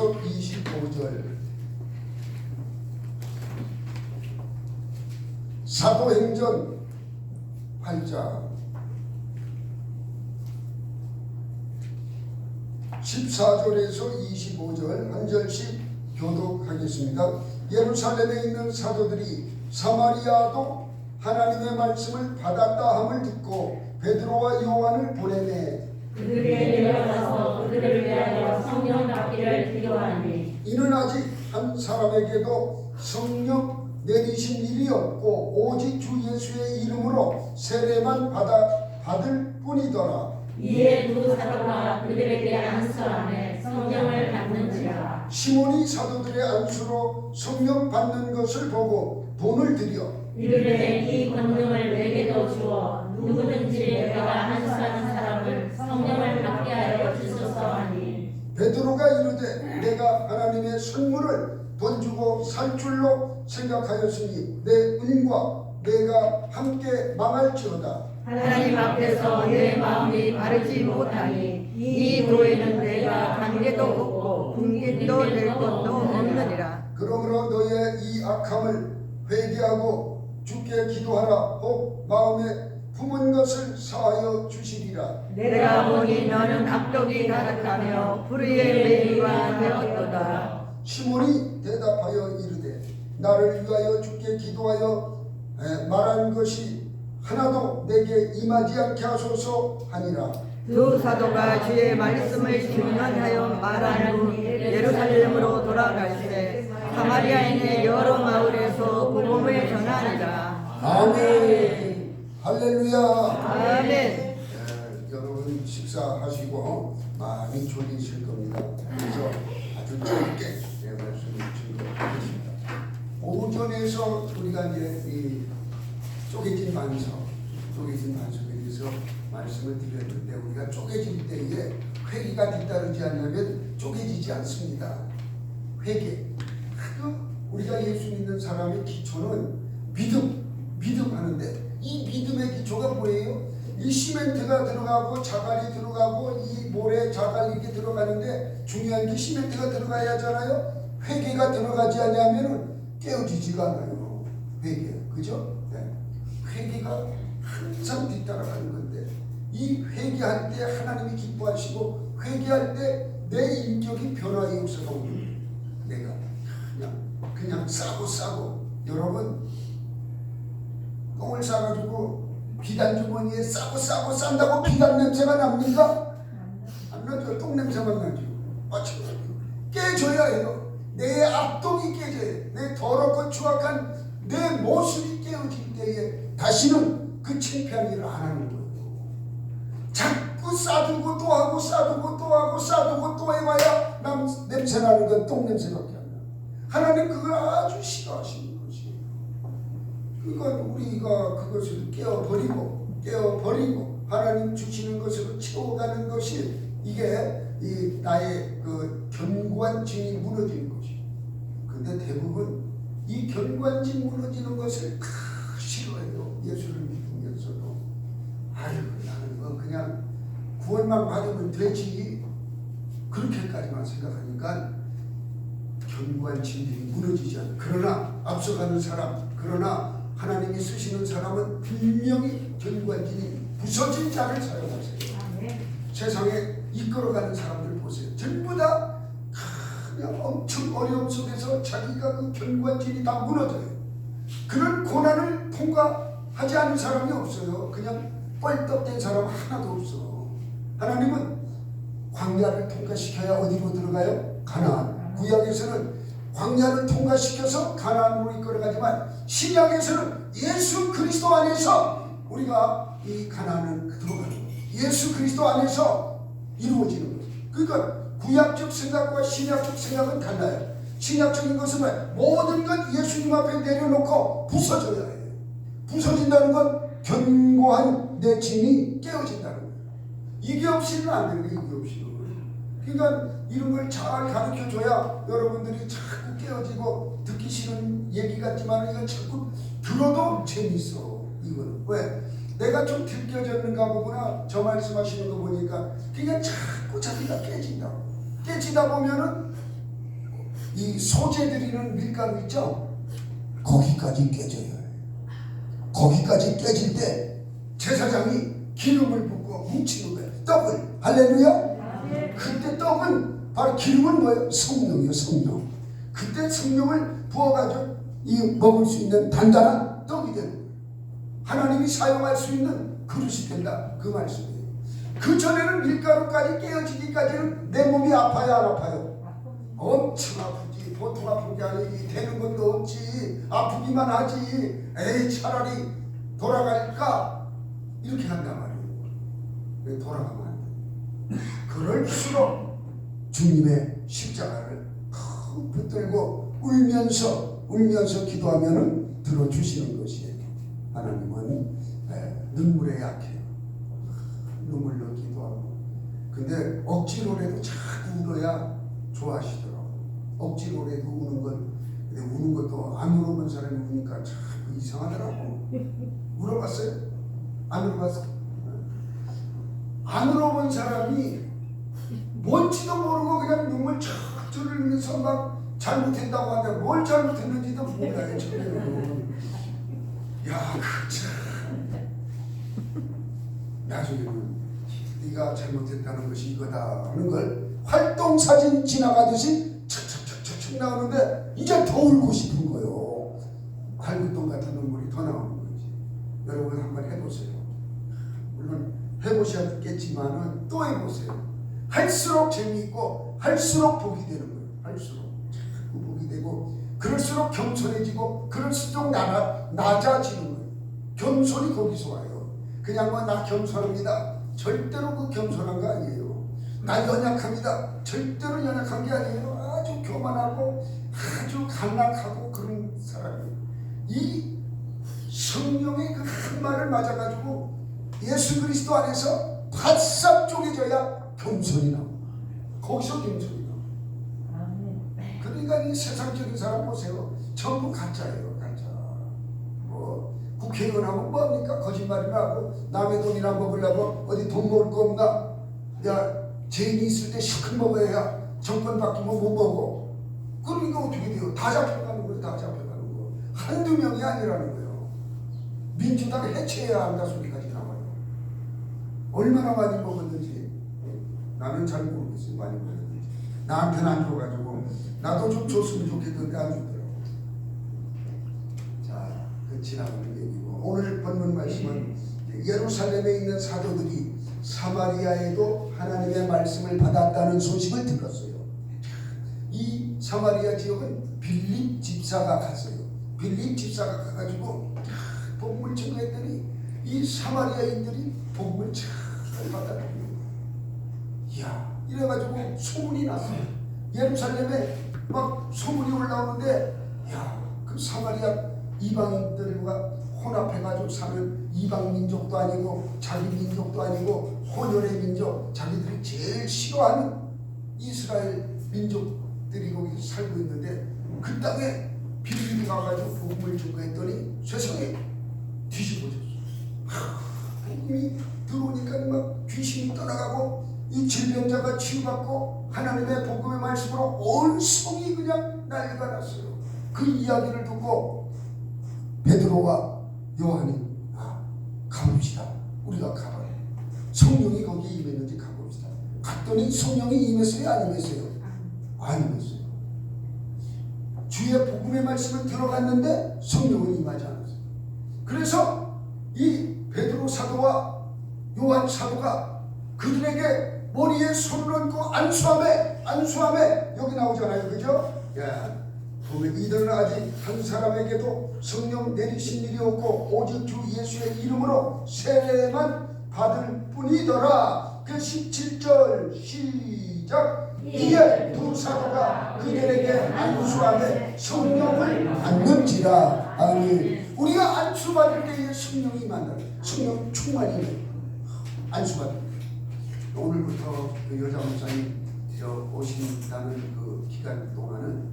13절에서 25절. 사도행전 8장 14절에서 25절 한 절씩 교독하겠습니다. 예루살렘에 있는 사도들이 사마리아도 하나님의 말씀을 받았다 함을 듣고 베드로와 요한을 보내매 그들에게 내려가서 그들을 위하여 성령 받기를 기도하니 이는 아직 한 사람에게도 성령 내리신 일이 없고 오직 주 예수의 이름으로 세례만 받을 뿐이더라. 이에 두 사도가 그들에게 안수하매 성령을 받는지라. 시몬이 사도들의 안수로 성령 받는 것을 보고 돈을 들여 이르되 이 권능을 내게도 주어 누구든지 내가 안수하는 사람을 성령을 받게 하여 주소서 하니 베드로가 이르되 내가 하나님의 선물을 돈 주고 살 줄로 생각하였으니 내 은과 내가 함께 망할지어다. 하나님 앞에서 내 마음이 바르지 못하니 이 도에는 내가 관계도 없고 궁핍도 될 것도 없느니라. 그러므로 너의 이 악함을 회개하고 주께 기도하라. 혹 마음에 품은 것을 사하여 주시리라. 내가 보니 너는 악독이 가득하며 불의의 매리가 되었도다. 시몬이 대답하여 이르되 나를 위하여 주께 기도하여 말한 것이 하나도 내게 임하지 않게 하소서 하니라. 두 사도가 주의 말씀을 증언하여 말한 후 예루살렘으로 돌아갈새 사마리아에 있는 여러 마을에서 복음을 전하니라. 아멘. 할렐루야. 아멘. 여러분 식사하시고 많이 졸리실 겁니다. 그래서 아주 짧게 내 말씀을 증거하겠습니다. 오전에서 우리가 이제 이 쪼개진 반석에 대해서 말씀을 드렸는데 우리가 쪼개질 때에 회개가 뒤따르지 않으면 쪼개지지 않습니다. 회개. 우리가 예수 믿는 사람의 기초는 믿음 하는데 이 믿음의 기초가 뭐예요? 이 시멘트가 들어가고 자갈이 들어가고 이 모래 자갈 이렇게 들어가는데 중요한 게 시멘트가 들어가야 하잖아요. 회개가 들어가지 않으면 깨어지지가 않아요. 회개, 그죠? 네. 회개가 항상 뒤따라가는 건데 이 회개할 때 하나님이 기뻐하시고 회개할 때 내 인격이 변화의 역사가 오는 내가 그냥 싸고 여러분 똥을 싸가지고 비단 주머니에 싸고 싼다고 비단 냄새가 납니까? 안 나죠. 똥 냄새만 나죠. 마찬가지로 깨져야 해요. 내 악독이 깨져야 해요. 내 더럽고 추악한 내 모습이 깨어질 때에 다시는 그 창피한 일을 안 하는 거예요. 자꾸 싸두고 또 하고 싸두고 또 하고 싸두고 또 해봐야 냄새나는 건 똥 냄새밖에 안 나요. 하나님 그걸 아주 싫어하시는 것이에요. 그건 우리가 그것을 깨어버리고 하나님 주시는 것으로 채워가는 것이 이게 이 나의 그 견고한증이 무너지는 것이에요. 근데 대부분 이 견고한증 무너지는 것을 다 싫어해요. 예수를 믿으면서도 나는 뭐 그냥 구원만 받으면 되지 그렇게까지만 생각하니까 견고한 진들이 무너지지 않아요. 그러나 앞서가는 사람, 그러나 하나님이 쓰시는 사람은 분명히 견고한 진이 부서진 자를 사용하세요. 세상에 이끌어가는 사람들 보세요. 전부 다 그냥 엄청 어려움 속에서 자기가 그 견고한 진이 다 무너져요. 그런 고난을 통과하지 않은 사람이 없어요. 그냥 뻘떡된 사람 하나도 없어. 하나님은 광야를 통과시켜야 어디로 들어가요? 가나안. 구약에서는 광야를 통과시켜서 가나안으로 이끌어가지만 신약에서는 예수 그리스도 안에서 우리가 이 가나안을 들어가는 거예요. 예수 그리스도 안에서 이루어지는 거예요. 그러니까 구약적 생각과 신약적 생각은 달라요. 신약적인 것은 모든 것 예수님 앞에 내려놓고 부서져야 해요. 부서진다는 건 견고한 내 진이 깨어진다는 거예요. 이게 없이는 안 돼요. 이게 없이는. 그러니까 이런 걸 잘 가르쳐줘야 여러분들이 자꾸 깨어지고 듣기 싫은 얘기 같지만 이건 자꾸 들어도 재밌어. 이거는 왜? 내가 좀 들켜졌는가 보구나. 저 말씀하시는 거 보니까 그냥 자꾸 자기가 깨진다 보면은 이 소재 드리는 밀가루 있죠? 거기까지 깨져야 해요. 거기까지 깨질 때 제사장이 기름을 붓고 뭉치는 거예요. 떡을. 할렐루야. 그때 떡은 바로 기름은 뭐예요? 성령이에요. 성령. 그때 성령을 부어가지고 이 먹을 수 있는 단단한 떡이 되는 거예요. 하나님이 사용할 수 있는 그릇이 된다. 그 말씀이에요. 그 전에는 밀가루까지 깨어지기까지는 내 몸이 아파요, 안 아파요? 엄청 아프지. 보통 아픈 게 아니지. 되는 것도 없지. 아프기만 하지. 에이, 차라리 돌아갈까? 이렇게 한단 말이에요. 왜 돌아가면 안 돼? 그럴수록 주님의 십자가를 붙들고 울면서 기도하면은 들어주시는 것이에요. 하나님은 눈물에 약해요. 눈물로 기도하고. 근데 억지로라도 자꾸 울어야 좋아하시더라고. 억지로라도 우는 건, 근데 우는 것도 안 울어본 사람이 우니까 자꾸 이상하더라고. 울어봤어요? 안 울어봤어? 안 울어본 사람이 뭔지도 모르고 그냥 눈물 쫙 흘리면서 막 잘못했다고 하는데 뭘 잘못했는지도 몰라요. 저는. 야, 그 참. 나중에는 네가 잘못했다는 것이 이거다 하는 걸 활동사진 지나가듯이 척척척척 나오는데 이제 더 울고 싶은 거예요. 갈굼돈 같은 눈물이 더 나오는 거지. 여러분 한번 해보세요. 물론 해보셨겠지만은 또 해보세요. 할수록 재미있고 할수록 복이 되는 거예요. 할수록 자꾸 복이 되고 그럴수록 겸손해지고 그럴수록 낮아지는 거예요. 겸손이 거기서 와요. 그냥 뭐 나 겸손합니다. 절대로 그 겸손한 거 아니에요. 나 연약합니다. 절대로 연약한 게 아니에요. 아주 교만하고 아주 간략하고 그런 사람이에요. 이 성령의 그 한 말을 맞아가지고 예수 그리스도 안에서 바싹 쪼개져야 겸손이 나옵니다. 거기서 겸손이 나옵니다. 그러니까 이 세상적인 사람 보세요. 전부 가짜예요. 가짜. 뭐 국회의원하고 뭐합니까? 거짓말이나 하고 남의 돈이나 먹으려고 어디 돈 먹을 거 없나? 야, 죄인이 있을 때 시큰 먹어야 정권 바뀌면 못 먹어. 그러니까 어떻게 돼요? 다 잡혀가는 거예요. 다 잡혀가는 거. 한두 명이 아니라는 거예요. 민주당을 해체해야 한다 소리까지 나와요. 얼마나 많이 먹었는지 나는 잘 모르겠어요. 많이 먹었는지. 나한테는 안 줘가지고 나도 좀 줬으면 좋겠는데 안 주더라고. 자, 그 지나가는 얘기고 오늘 본문 말씀은 예루살렘에 있는 사도들이 사마리아에도 하나님의 말씀을 받았다는 소식을 들었어요. 이 사마리아 지역은 빌립 집사가 갔어요. 빌립 집사가 가가지고 복음을 전했더니 이 사마리아인들이 복음을 잘 받아들여요. 이야, 이래가지고 소문이 났어요. 예루살렘에 막 소문이 올라오는데, 야, 그 사마리아 이방인들과 혼합해가지고 사는 이방 민족도 아니고 자기 민족도 아니고 혼혈의 민족, 자기들이 제일 싫어하는 이스라엘 민족들이 거기 살고 있는데 그 땅에 빌립이 가가지고 복음을 전했더니 세상에 뒤집어졌어. 복음이 들어오니까 막 귀신이 떠나가고 이 질병자가 치유받고 하나님의 복음의 말씀으로 온 성이 그냥 난리가 났어요. 그 이야기를 듣고 베드로와 요한이 가봅시다. 우리가 가봐요. 성령이 거기에 임했는지 가봅시다. 갔더니 성령이 임했어요? 안 임했어요? 안 임했어요. 주의 복음의 말씀을 들어갔는데 성령은 임하지 않았어요. 그래서 이 베드로 사도와 요한 사도가 그들에게 머리에 손을 얹고 안수함에 여기 나오잖아요. 그죠? 야, 보면 이들은 아직 한 사람에게도 성령 내리신 일이 없고 오직 주 예수의 이름으로 세례만 받을 뿐이더라. 그 17절 시작. 이에 두 사도가 그들에게 안수함에 성령을 받는지라. 아멘. 우리가 안수받을 때에 성령이 만나요. 성령 충만이네. 안수받을 때. 오늘부터 그 여자 목사님 오신다는 그 기간 동안은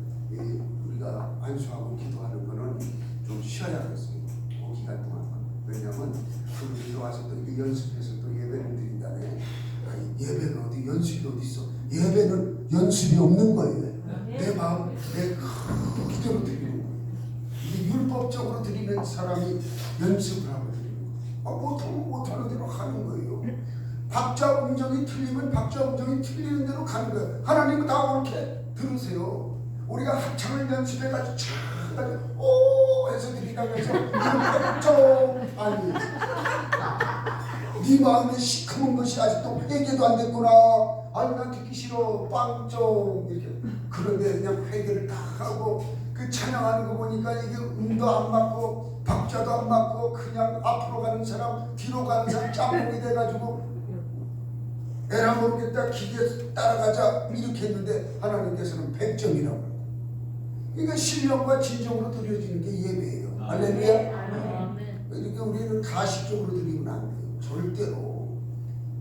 우리가 안수하고 기도하는 거는 좀 쉬어야겠어요. 그 기간 동안. 왜냐하면 그분들이 와서 또 연습해서 또 예배를 드린다네. 예배는 어디 연습이 어디 있어? 예배는 연습이 없는 거예요. 내 마음, 내 그대로 드리는 거예요. 이게 율법적으로 드리는 사람이 연습을 하고 드리는 거예요. 못하는 대로 하는 거예요. 박자 음정이 틀리면 박자 음정이 틀리는 대로 가는 거예요. 하나님은 다 옳게 들으세요. 우리가 합창을 연습해가지고 촥 가지고 오 해서 드리라고 해서 좀 아니 네 마음에 시커먼 것이 아직도 회개도 안 됐구나. 아니 난 듣기 싫어 빵점 이렇게. 그런데 그냥 회개를 다 하고 그 찬양하는 거 보니까 이게 음도 안 맞고 박자도 안 맞고 그냥 앞으로 가는 사람 뒤로 가는 사람 짬뽕이 돼가지고 에라 모르겠다 기계 따라가자 이렇게 했는데 하나님께서는 100점이라고. 그러니까 신령과 진정으로 드려지는 게 예배예요. 할렐루야. 이렇게 우리는 가식적으로 드리면 안 돼요. 절대로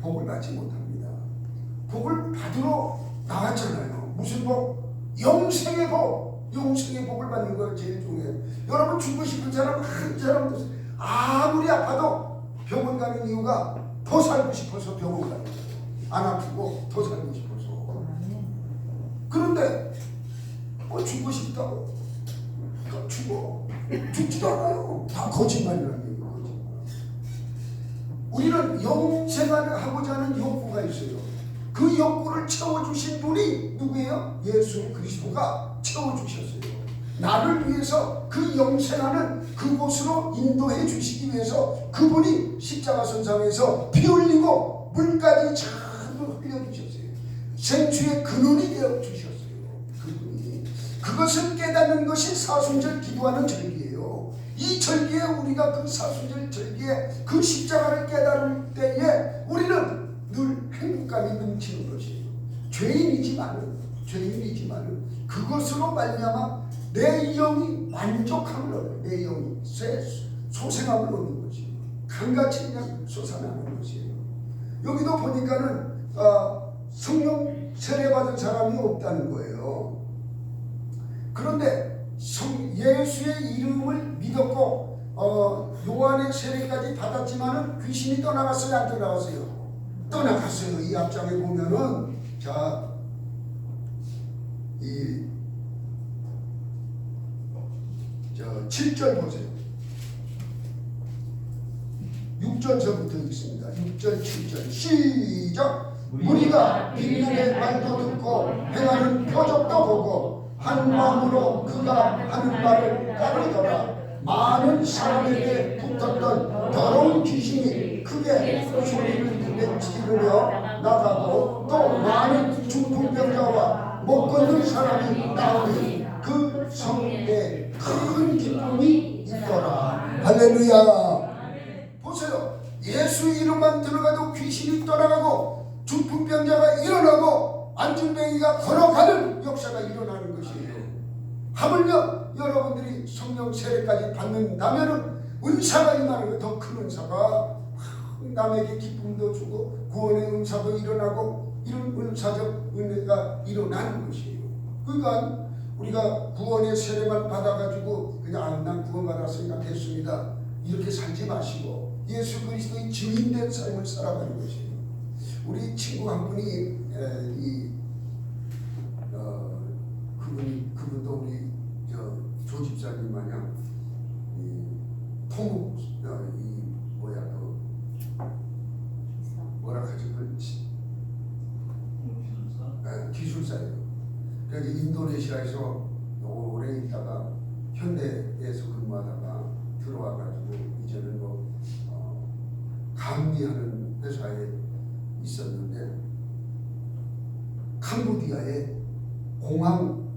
복을 받지 못합니다. 복을 받으러 나왔잖아요. 무슨 복? 영생의 복. 영생의 복을 받는 거 제일 중요해요. 여러분 죽고 싶은 사람 한 사람도 아무리 아파도 병원 가는 이유가 더 살고 싶어서 병원 가는 거예요. 안 아프고 더 살고 싶어서. 그런데 죽고 싶다고 죽어. 죽지도 않아요. 다 거짓말이라는 얘기예요. 거짓말. 우리는 영생을 하고자 하는 욕구가 있어요. 그 욕구를 채워주신 분이 누구예요? 예수 그리스도가 채워주셨어요. 나를 위해서 그 영생하는 그곳으로 인도해 주시기 위해서 그분이 십자가 선상에서 피 흘리고 물까지 전부 흘려주셨어요. 생수의 근원이 되어 주셨어요. 그분이. 그것을 깨닫는 것이 사순절 기도하는 절기예요. 이 절기에 우리가 그 사순절 절기에 그 십자가를 깨달을 때에 우리는 늘 행복감이 넘치는 것이에요. 죄인이지만은 그것으로 말미암아 내 영이 만족함을 얻어요. 내 영이 소생함을 얻는 것이에요. 강같이 그냥 솟아나는 것이에요. 여기도 보니까는 성령 세례받은 사람이 없다는 거예요. 그런데 예수의 이름을 믿었고 요한의 세례까지 받았지만은 귀신이 떠나갔어요? 안 떠나갔어요? 떠나갔어요. 이 앞장에 보면은 자, 이 7절 보세요. 6절서부터 읽습니다. 6절 7절 시작. 우리가 빌림의 말도 듣고 행하는 표적도 보고 한 마음으로 그가 하는 말을 따르더라. 많은 사람에게 붙었던 더러운 귀신이 크게 소리를 지르며 나가고 또 많은 중풍병자와 못 걷는 사람이 나오니 그 성에 큰 기쁨이 있더라. 할렐루야. 보세요. 예수 이름만 들어가도 귀신이 떠나가고 중풍병자가 일어나고 안진뱅이가 걸어가는 역사가 일어나는 것이에요. 하물며 여러분들이 성령 세례까지 받는다면은 은사가 임하는 더 큰 은사가 남에게 기쁨도 주고 구원의 은사도 일어나고 이런 은사적 은혜가 일어나는 것이에요. 그러니까 우리가 구원의 세례만 받아가지고 그냥 난 구원 받았으니까 됐습니다 이렇게 살지 마시고 예수 그리스도의 증인된 삶을 살아가는 것이에요. 우리 친구 한 분이 그분도 우리 조 집사님 마냥 토목 뭐라 하지 기술사예요. 그래서 인도네시아에서 오래 있다가 현대에서 근무하다가 들어와가지고 이제는 감리하는 회사에 있었는데 캄보디아에 공항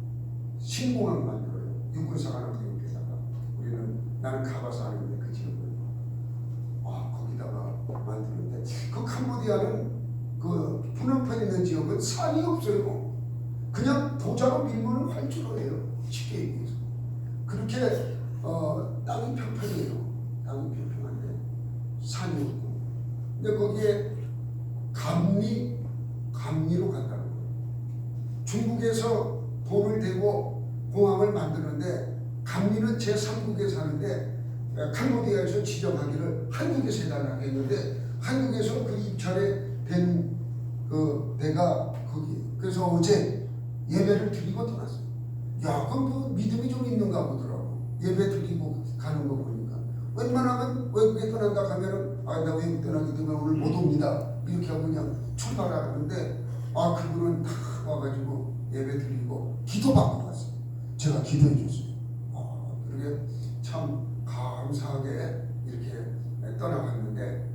신공항 만들어요. 육군사관학교 옆에다가. 나는 가봐서 아는데 그 지역을 거기다가 만드는데 그 캄보디아는 그 푸놈펜 있는 지역은 산이 없어요. 그냥 도자로 밀면은 활주로 해요. 쉽게 얘기해서. 그렇게 땅이 평평해요. 땅이 평평한데 산이 없고. 근데 거기에 감리로 간다는 거예요. 중국에서 돈을 대고 공항을 만드는데 감리는 제3국에 사는데 캄보디아에서 지정하기를 한국에서 해달라고 했는데 한국에서 그 입찰에 된 그 데가 거기. 그래서 어제 예배를 드리고 떠났어요. 야, 그럼 뭐 믿음이 좀 있는가 보더라고. 예배 드리고 가는 거 보니까. 웬만하면 외국에 떠난다 하면은 나 외국 떠나기 때문에 오늘 못 옵니다. 이렇게 하고 그냥 출발하는데 그분은 다 와가지고 예배 드리고 기도받고 갔어요. 제가 기도해 줬어요. 그러게 참 감사하게 이렇게 떠나갔는데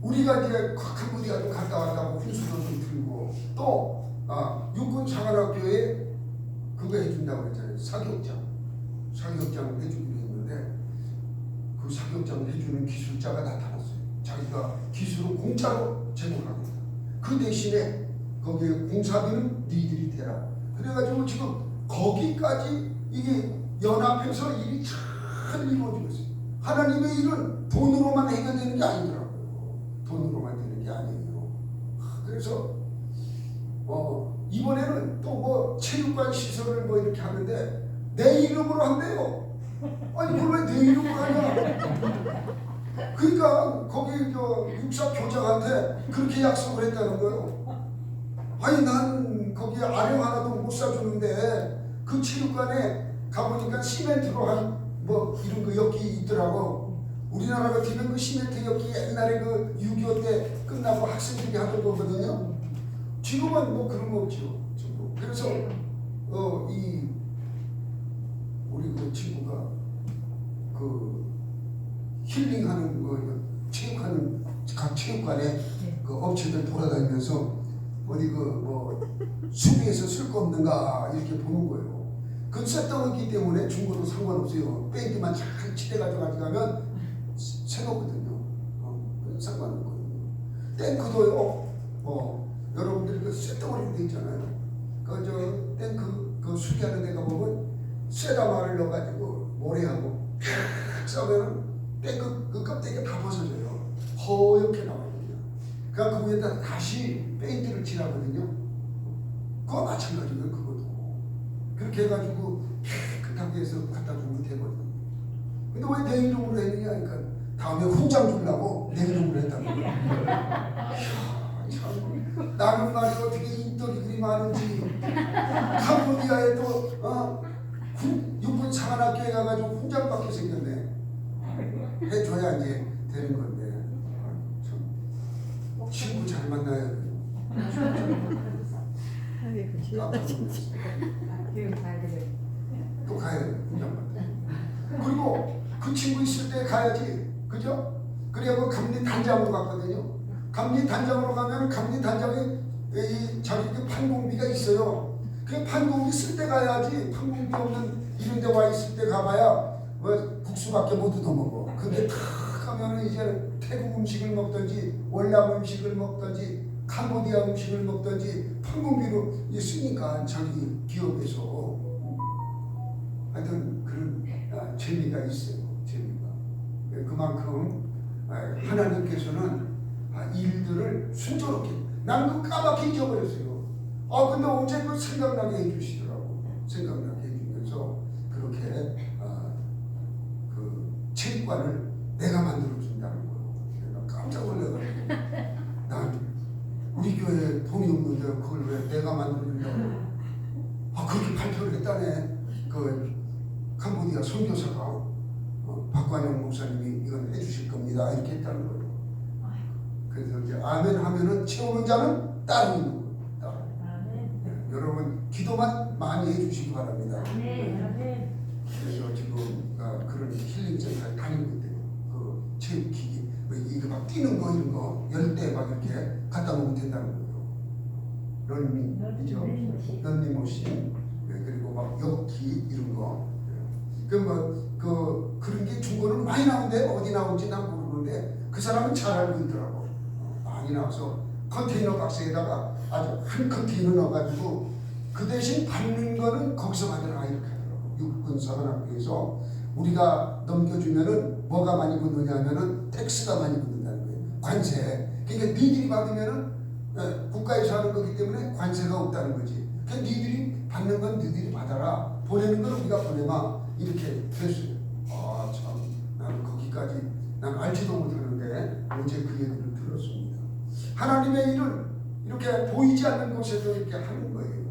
우리가 이제 캄보디아 좀 갔다 왔다고 훈수도 좀 들고 또 육군 사관학교에 그거 해준다고 그랬잖아요. 사격장 해주기로 했는데 그 사격장 해주는 기술자가 나타났어요. 자기가 기술을 공짜로 제공합니다. 그 대신에 거기에 공사비는 니들이 대라. 그래가지고 지금 거기까지 이게 연합해서 일이 잘 이루어지고 있어요. 하나님의 일은 돈으로만 해결되는 게 아니더라고요. 돈으로만 되는 게 아니에요. 그래서 이번에는 또 뭐 체육관 시설을 뭐 이렇게 하는데 내 이름으로 한대요. 아니 그걸 왜 내 이름으로 하냐? 그러니까 거기 저 육사 교장한테 그렇게 약속을 했다는 거예요. 아니 난 거기 아령 하나도 못 사주는데 그 체육관에 가보니까 시멘트로 한 뭐 이런 거 엽기 있더라고. 우리나라 같으면 그 시멘트 엽기 옛날에 그 6.25 때 끝나고 학생들이 하던 거거든요. 지금은 뭐 그런 거 없죠. 그래서 이 우리 그 친구가 그 힐링하는 거 체육하는 각 체육관에 그 업체들 돌아다니면서 어디 그 뭐 수비에서 쓸 거 없는가 이렇게 보는 거예요. 그 쇠덩이기 때문에 중고도 상관없어요. 페인트만 잘 칠해가지고 가져가면 새 거거든요. 상관없거든요. 탱크도요. 여러분들이 그 쇠덩어리로 돼 있잖아요. 그 탱크 그 수리하는 데가 보면 쇠다마를 넣어가지고 모래하고 쏴면은 탱크 그 껍데기가 다 벗어져요. 허옇게 나와요. 그러니까 그 위에다 다시 페인트를 칠하거든요. 그거 마찬가지예요. 그것도 그렇게 해가지고 깨끗하게 해서 갖다 주면 되거든요. 근데 왜 내 이름으로 했느냐 하니까 다음에 훈장 주려고 내 이름으로 했다는 거예요. 참 나는 말이 어떻게 인tor이 그리 많은지 캄보디아에 또 육군 사관학교에 가가지고 훈장받게 생겼네. 해줘야 이제 되는 건데 참 친구 잘 만나야 돼요. 깜짝 놀랐어요. 또 가야 돼요. 훈장받아. 그리고 그 친구 있을 때 가야지. 그죠? 그래야 감리 단장으로 갔거든요. 감리 단장으로 가면 감리 단장에 자기 그 판공비가 있어요. 그 판공비 쓸 때 가야지. 판공비 없는 이런 데 와 있을 때 가봐야 뭐 국수밖에 못 얻어먹어. 근데 탁 가면은 이제 태국 음식을 먹든지 월남 음식을 먹든지 캄보디아 음식을 먹든지 판공비로 쓰니까 자기 기업에서 하여튼 그런 재미가 있어요. 재미가. 그만큼 하나님께서는 일들을 순조롭게 난 그 까맣게 잊어버렸어요. 근데 언제 그 생각나게 해주시더라고. 생각나게 해주면서 그렇게 그 체육관을 내가 만들어준다는 거예요. 내가 깜짝 놀라가지고 난 우리 교회에 돈이 없는데 그걸 왜 내가 만들어준다고. 그렇게 발표를 했다네. 그 캄보디아 선교사가 박관영 목사님이 이건 해주실 겁니다. 이렇게 했다는 거예요. 그래서 이제 아멘 하면은 채우는 자는 따로 있는 거예요. 따로. 여러분 기도만 많이 해주시기 바랍니다. 그래서 지금 그런 힐링센터에 다니고 있대요. 그 체육기기 이거 막 뛰는 거 이런 거 열대 막 이렇게 갖다 놓으면 된다는 거예요. 런닝머신 그리고 막 역기 이런 거. 그런 게 중고는 많이 나오는데 어디 나온지 난 모르는데 그 사람은 잘 알고 있더라고. 많이 나와서 컨테이너 박스에다가 아주 한 컨테이너 넣어가지고 그 대신 받는 거는 거기서 받으라 이렇게 하더라고. 육군 사관학교에서 우리가 넘겨주면은 뭐가 많이 붙느냐 하면은 텍스가 많이 붙는다는 거예요. 관세. 그러니까 니들이 받으면은 국가에서 하는 거기 때문에 관세가 없다는 거지. 그러니까 니들이 받는 건 니들이 받아라. 보내는 건 우리가 보내마. 이렇게 됐어요. 참 나는 거기까지 난 알지도 못하는데 어제 그 얘기를 들었습니다. 하나님의 일을 이렇게 보이지 않는 곳에서 이렇게 하는 거예요.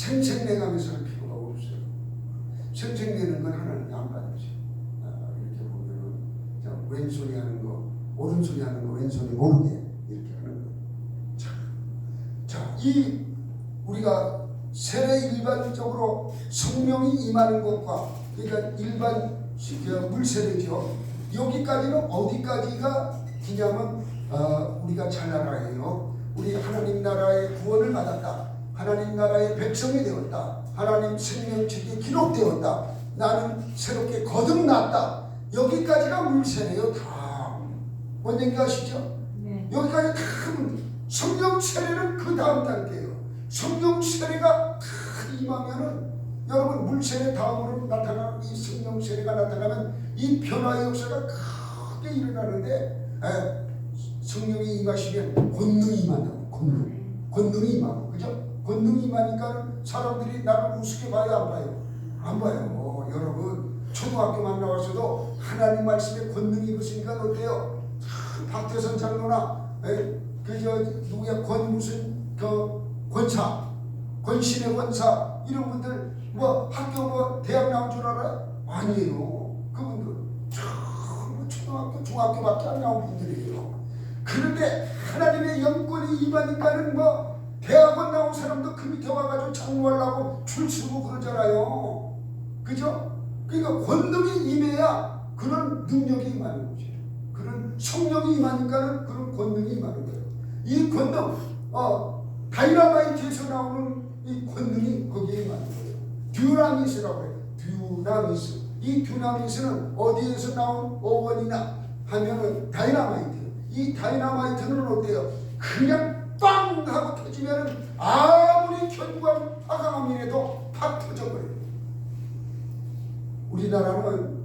생색내가면서 할 필요가 없어요. 생색내는 건 하나님이 안 받으셔. 이렇게 보면은 왼손이 하는 거, 오른손이 하는 거 왼손이 모르게 이렇게 하는 거. 자, 이 우리가 세례 일반적으로 성령이 임하는 것과 그러니까 일반 물세례죠. 여기까지는 어디까지가 기냐면 우리가 잘 알아야 해요. 우리 하나님 나라의 구원을 받았다. 하나님 나라의 백성이 되었다. 하나님 생명책에 기록되었다. 나는 새롭게 거듭났다. 여기까지가 물세례요. 다. 뭔 얘기 아시죠? 네. 여기까지 다 성령 세례는 그 다음 단계예요. 성령 세례가 다 임하면은 여러분 물세례 다음으로 나타나는 이 성령 세례가 나타나면 이 변화의 역사가 크게 일어나는데 성령이 임하시면 권능이 임한다고. 권능이 임하고 그죠? 권능이 임하니까 사람들이 나를 우습게 봐요 안 봐요? 안 봐요. 여러분 초등학교만 나와서도 하나님 말씀에 권능이 입으시니까 어때요? 박태선 장로나 누구야 무슨 권사 권신의 권사 이런 분들 뭐 학교 대학 나온 줄 알아요? 아니에요. 그분들 전부 초등학교 중학교밖에 안 나온 분들이에요. 그런데 하나님의 영권이 임하니까는 대학원 나온 사람도 그 밑에 와가지고 장로하려고 줄 서고 그러잖아요. 그죠? 그러니까 권능이 임해야 그런 능력이 임하는 거죠. 그런 성령이 임하니까는 그런 권능이 임하는 거예요. 이 권능, 다이나마이트에서 나오는 이 권능이 거기에 임하는 거예요. 듀나미스라고 해요. 듀나미스. 이 듀나미스는 어디에서 나온 어원이냐 하면은 다이나마이트. 이 다이나마이트는 어때요? 그냥 빵 하고 터지면은 아무리 견고한 화강암이라도 팍 터져버려요. 우리나라는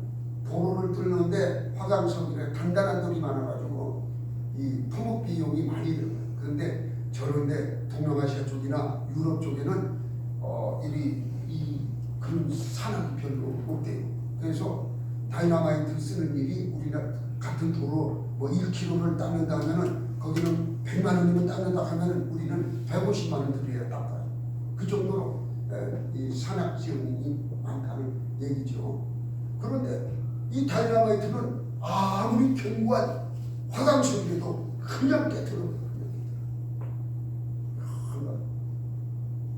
도로를 뚫는데 화강석이라 단단한 돌이 많아가지고 이 토목 비용이 많이 들어요. 그런데 저런데 동남아시아 쪽이나 유럽 쪽에는 그런 산업이 별로 없대요. 그래서 다이나마이트 쓰는 일이 우리나라 같은 도로 1km를 닦는다 하면은 거기는 100만 원이면 닦는다 하면은 우리는 150만 원 들여야 닦아요. 그 정도로 이 산악 지원이 많다는 얘기죠. 그런데 이 다이나마이트는 아무리 견고한 화강석이라도 그냥 깨트려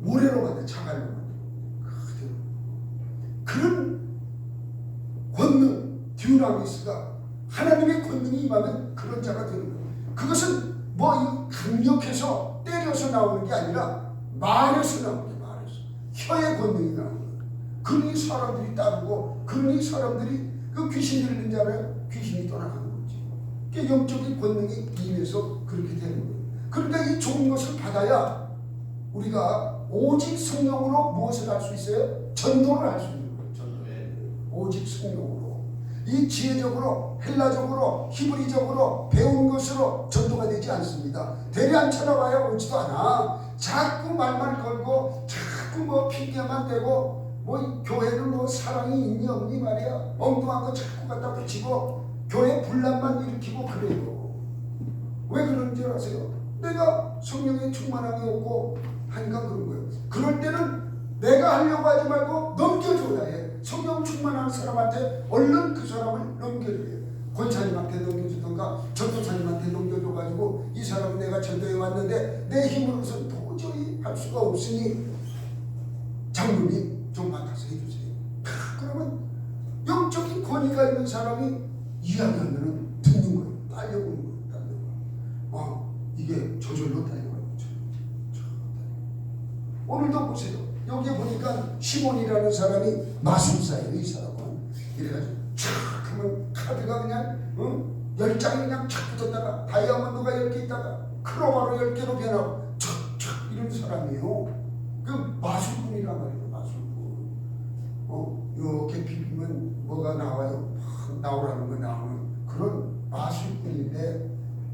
모래로 만든 자갈로 만든 그런 권능 듀나미스가 하나님의 권능이 임하면 그런 자가 되는 거예요. 그것은 강력해서 때려서 나오는 게 아니라 말에서 나오는 게 말에서 혀의 권능이 나오는 거예요. 그러니 사람들이 따르고 그러니 사람들이 그 귀신 들리는 자를 귀신이 떠나가는 거지. 그게 영적인 권능이 임해서 그렇게 되는 거예요. 그런데 이 좋은 것을 받아야 우리가 오직 성령으로 무엇을 할 수 있어요? 전도를 할 수 있는 거예요. 전도. 오직 성령으로. 이 지혜적으로 헬라적으로 히브리적으로 배운 것으로 전도가 되지 않습니다. 대리안 쳐다봐야 오지도 않아. 자꾸 말만 걸고 자꾸 핑계만 대고 교회는 사랑이 있니 없니 말이야. 엉뚱한 거 자꾸 갖다 붙이고 교회 분란만 일으키고 그래요. 왜 그런 줄 아세요? 내가 성령의 충만함이 없고 하니까 그런 거예요. 그럴 때는 내가 하려고 하지 말고 넘겨줘야 해. 성령 충만한 사람한테 얼른 그 사람을 넘겨줘야 해. 권사님한테 넘겨주던가 전도사님한테 넘겨줘가지고 이 사람은 내가 전도해 왔는데 내 힘으로서는 도저히 할 수가 없으니 장로님 좀 맡아서 해주세요. 그러면 영적인 권위가 있는 사람이 이야기하면 듣는 거예요. 딸려보는 거예요. 이게 저절로 딸려가는 거죠. 오늘도 보세요. 여기 보니까 시몬이라는 사람이 마술사예요. 이 사람은 이래가지고 촥 하면 카드가 그냥 10장이 그냥 촥 붙었다가 다이아몬드가 10개 있다가 크로바로 10개로 변하고 촥촥 이런 사람이에요. 그 마술꾼이란 말이에요. 마술꾼. 이렇게 비비면 뭐가 나와요. 나오라는 거 나오는 그런 마술꾼인데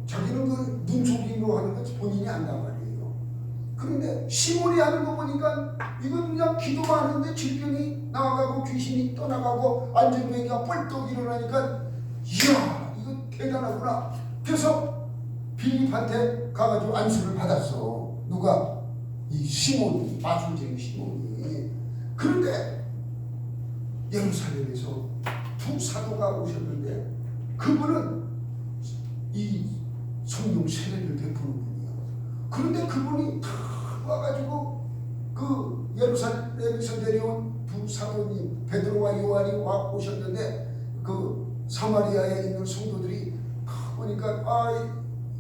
자기는 그 눈속임으로 하는 거 본인이 안단 말이에요. 그런데 시몬이 하는 거 보니까 이건 그냥 기도만 하는데 질병이 나가고 귀신이 떠나가고 안전뱅이가 뻘떡 일어나니까 이야 이거 대단하구나. 그래서 빌립한테 가가지고 안수를 받았어. 누가? 이 시몬이, 마술쟁이 시몬이. 그런데 예루살렘에서 두 사도가 오셨는데 그분은 이 성령 세례를 베푸는 분이에요. 그런데 그분이 다 와가지고 그 예루살렘에서 내려온 두 사도님 베드로와 요한이 와 오셨는데 그 사마리아에 있는 성도들이 다 보니까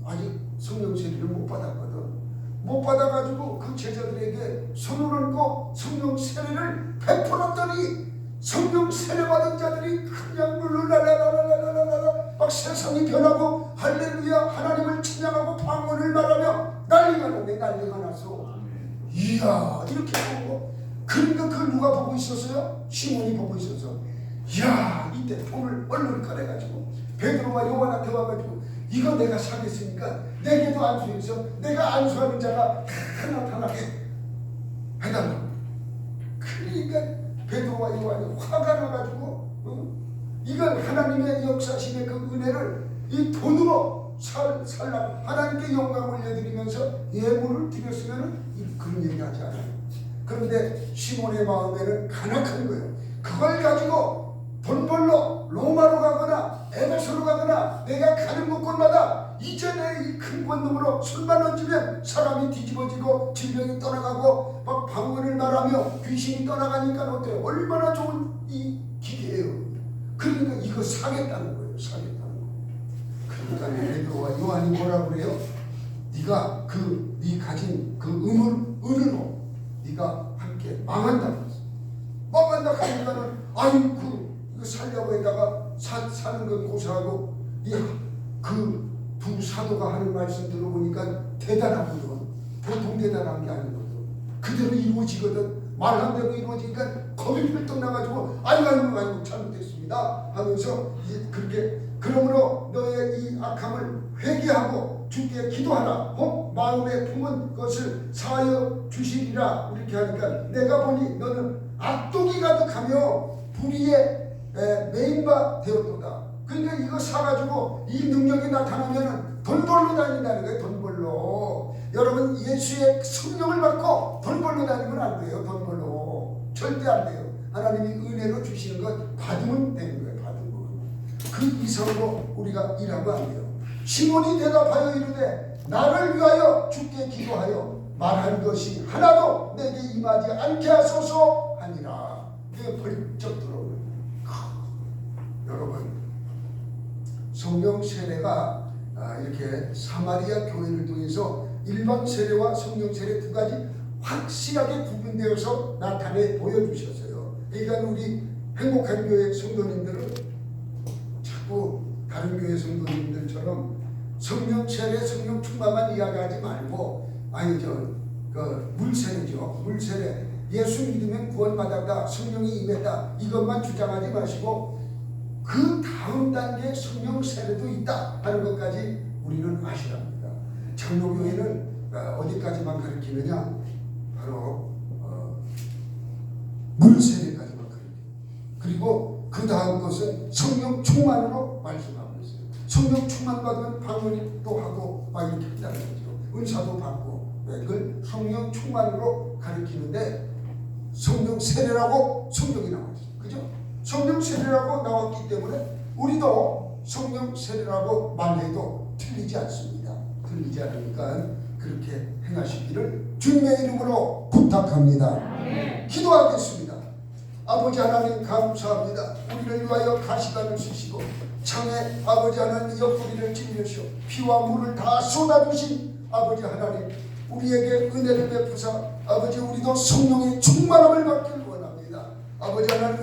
아직 성령 세례를 못 받았거든. 못 받아가지고 그 제자들에게 손을 얹고 성령 세례를 베풀었더니 성령 세례 받은 자들이 그냥 룰랄랄랄랄랄랄랄 막 세상이 변하고 할렐루야 하나님을 찬양하고 방언을 말하며 난리가 나서 이야 이렇게 보고. 그러니까 그걸 누가 보고 있었어요? 시몬이 보고 있었어. 이야 이때 돈을 얼른 꺼내가지고 베드로와 요한한테 와가지고 이거 내가 사겠으니까 내게도 안수해서 내가 안수하는 자가 다 나타나게 해달라고. 그러니까 베드로와 요한이 화가 나가지고 이건 하나님의 역사심의 그 은혜를 이 돈으로 살라고 하나님께 영광을 올려드리면서 예물을 드렸으면 그런 얘기하지 않아요. 그런데 시몬의 마음에는 간악한 거예요. 그걸 가지고 돈 벌러 로마로 가거나 에베소로 가거나 내가 가는 곳곳마다 이제 내 이 큰 권능으로 술만 얹으면 사람이 뒤집어지고 질병이 떠나가고 막 방언을 말하며 귀신이 떠나가니까 어때요? 얼마나 좋은 이 기계예요. 그러니까 이거 사겠다는 거예요. 사겠다는 거. 그러니까 베드로와 요한이 뭐라 그래요? 네가 네 가진 그 은으로 네가 함께 망한다 그랬어. 망한다 하니까는 이거 살려고 했다가 사는 건 고사하고 그 두 사도가 하는 말씀 들어보니까 대단하거든. 보통 대단한 게 아니거든. 그대로 이루어지거든. 말한 대로 이루어지니까 겁이 펄떡 나가지고 아이고 잘못됐습니다 하면서 이제 그렇게 그러므로 너의 이 악함을 회개하고 주께 기도하라. 마음에 품은 것을 사하여 주시리라. 이렇게 하니까 내가 보니 너는 악독이 가득하며 불의에 매인바 되었도다. 그러니까 이거 사가지고 이 능력이 나타나면 돈 벌러 다닌다는 거예요. 돈 벌러. 여러분 예수의 성령을 받고 돈 벌러 다니면 안 돼요. 돈 벌러 절대 안 돼요. 하나님이 은혜로 주시는 것 받으면 되는 거예요. 받으면 그 이상으로 우리가 일하면 안 돼요. 시몬이 대답하여 이르되 나를 위하여 주께 기도하여 말한 것이 하나도 내게 임하지 않게 하소서 하니라. 이게 벌쩍 들어오는 여러분 성령 세례가 이렇게 사마리아 교회를 통해서 일반 세례와 성령 세례 두 가지 확실하게 구분되어서 나타내 보여주셨어요. 그러니까 우리 행복한 교회 성도님들은 자꾸 다른 교회 성도님들처럼 성령 세례, 성령 충만만 이야기하지 말고 물세례죠. 물세례 예수 믿으면 구원받았다, 성령이 임했다 이것만 주장하지 마시고 그 다음 단계에 성령 세례도 있다 하는 것까지 우리는 아시랍니다. 장로교회는 어디까지만 가르치느냐? 바로 물세례까지만 가르쳐요. 그리고 그 다음 것은 성령 충만으로 말씀하고 있어요. 성령 충만 받으면 방언이 또 하고 막 이렇게 한다는 거죠. 은사도 받고 그걸 성령 충만으로 가르치는데 성령 세례라고 성경이 나와 있어요. 그죠? 성령 세례라고 나왔기 때문에 우리도 성령 세례라고 말해도 틀리지 않습니다. 틀리지 않으니까 그렇게 행하시기를 주님의 이름으로 부탁합니다. 기도하겠습니다. 아버지 하나님 감사합니다. 우리를 위하여 가시관을 쓰시고 창에 아버지 하나님 옆구리를 찔러시오 피와 물을 다 쏟아주신 아버지 하나님 우리에게 은혜를 베푸사 아버지 우리도 성령의 충만함을 받기를 원합니다. 아버지 하나님